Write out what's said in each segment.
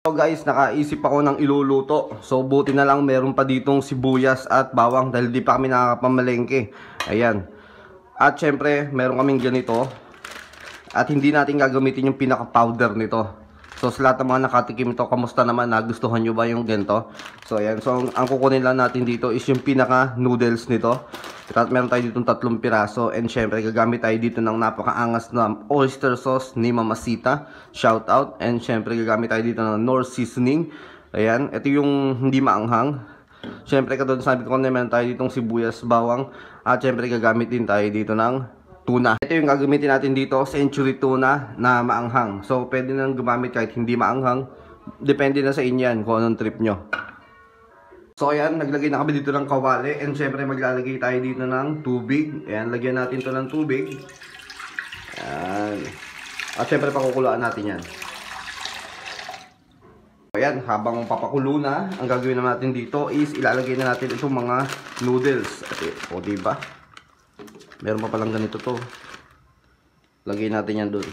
So guys, nakaisip ako ng iluluto. So buti na lang meron pa ditong sibuyas at bawang dahil di pa kami nakakapamalengke. Ayan. At syempre, meron kaming ganito. At hindi natin gagamitin yung pinaka-powder nito. So sa lahat ng mga nakatikim ito, kamusta naman? Nagustuhan nyo ba yung ganito? So ayan. So ang kukunin lang natin dito is yung pinaka-noodles nito. At meron tayo ditong 3 piraso. And syempre, gagamit tayo dito ng napakaangas na oyster sauce ni Mamacita. Shout out. And syempre, gagamit tayo dito ng Knorr seasoning. Ayan. Ito yung hindi maanghang. Syempre, katulad sabi ko na meron tayo ditong sibuyas, bawang. At syempre, gagamit din tayo dito ng tuna. Ito yung gagamitin natin dito, century tuna na maanghang. So, pwede nang gumamit kahit hindi maanghang. Depende na sa inyo yan kung anong trip nyo. So ayan, naglagay na kami dito ng kawali. And syempre maglalagay tayo dito ng tubig. Ayan, lagyan natin to ng tubig. Ayan. At syempre pakukulaan natin yan. Ayan, habang papakulo na, ang gagawin natin dito is ilalagay na natin itong mga noodles. O diba? Meron pa palang ganito to. Lagay natin yan dun.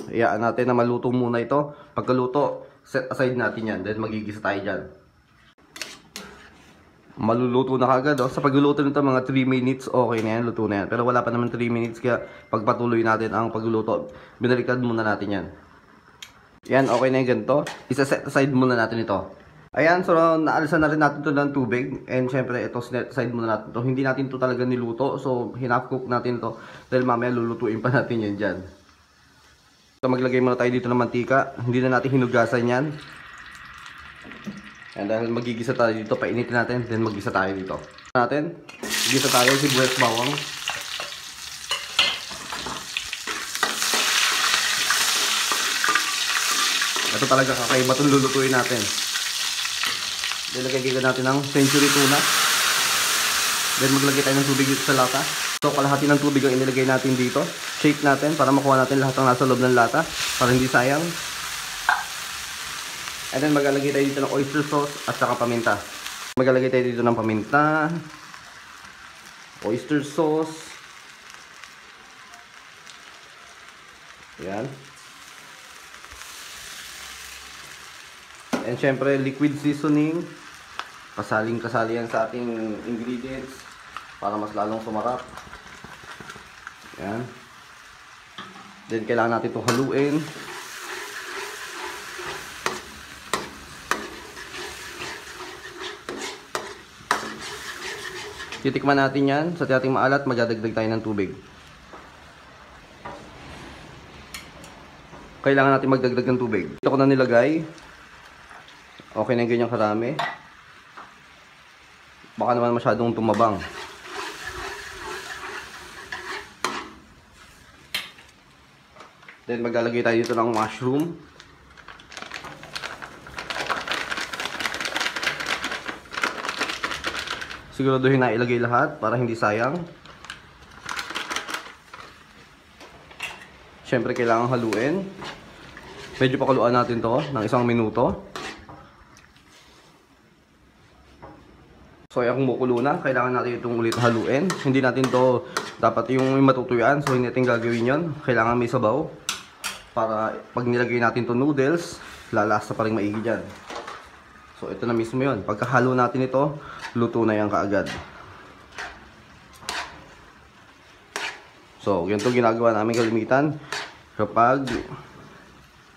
Iyaan natin na maluto muna ito. Pagkaluto, set aside natin yan. Then magigisa tayo dyan. Maluluto na kagad. Oh. Sa pagluluto nito, mga 3 minutes, okay na yan. Luto na yan. Pero wala pa naman 3 minutes. Kaya pagpatuloy natin ang pagluluto, binaliktad muna natin yan. Yan, okay na yung ganito. Isa-set aside muna natin ito. Ayan, so naalisan na rin natin ito ng tubig. And syempre, ito set aside muna natin ito. Hindi natin ito talaga niluto. So, hinap cook natin ito. Dahil mamaya lulutuin pa natin yan dyan. So maglagay muna tayo dito ng mantika. Hindi na natin hinugasan yan. And dahil magigisa tayo dito, painitin natin. Then maggisa tayo dito. Gisa tayo, sibuyas bawang. Ito talaga kakaiba itong lulutuin natin. Then lagay natin ng century tuna. Then maglagay tayo ng tubig dito sa lata. So kalahati ng tubig ang inilagay natin dito. Shake natin para makuha natin lahat ng nasa loob ng lata. Para hindi sayang. And then maglalagay tayo dito ng oyster sauce at saka paminta. Maglalagay tayo dito ng paminta. Oyster sauce. Ayan. And syempre liquid seasoning. Kasaling-kasali yan sa ating ingredients. Para mas lalong sumarap. Ayan. Then kailangan natin itong haluin. Titikman natin yan. Sa ating maalat, magdadagdag tayo ng tubig. Kailangan natin magdagdag ng tubig. Ito ko na nilagay. Okay na yung ganyang karami. Baka naman masyadong tumabang. Then maglalagay tayo dito ng mushroom. Siguraduhin na ilagay lahat para hindi sayang. Siyempre kailangan haluin. Medyo pakuluan natin to ng 1 minuto. So yung kumukulo na, kailangan natin itong ulit haluin. Hindi natin to dapat yung matutuyuan. So hindi natin gagawin yon. Kailangan may sabaw. Para pag nilagay natin to noodles, lalasa pa rin maigi dyan. So ito na mismo yon. Pagkahalo natin ito, luto na yan kaagad. So ganito ginagawa namin kalimitan kapag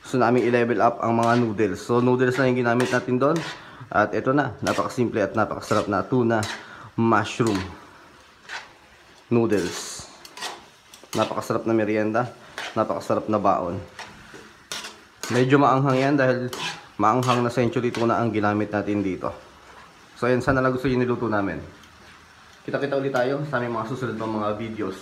gusto namin i-level up ang mga noodles. So noodles na yung ginamit natin doon. At ito na, napakasimple at napakasarap na tuna mushroom noodles. Napakasarap na merienda. Napakasarap na baon. Medyo maanghang yan dahil maanghang na century tuna ang ginamit natin dito. So yan, sana lang gusto nyo niluto namin. Kita-kita ulit tayo sa aming mga susunod ng mga videos.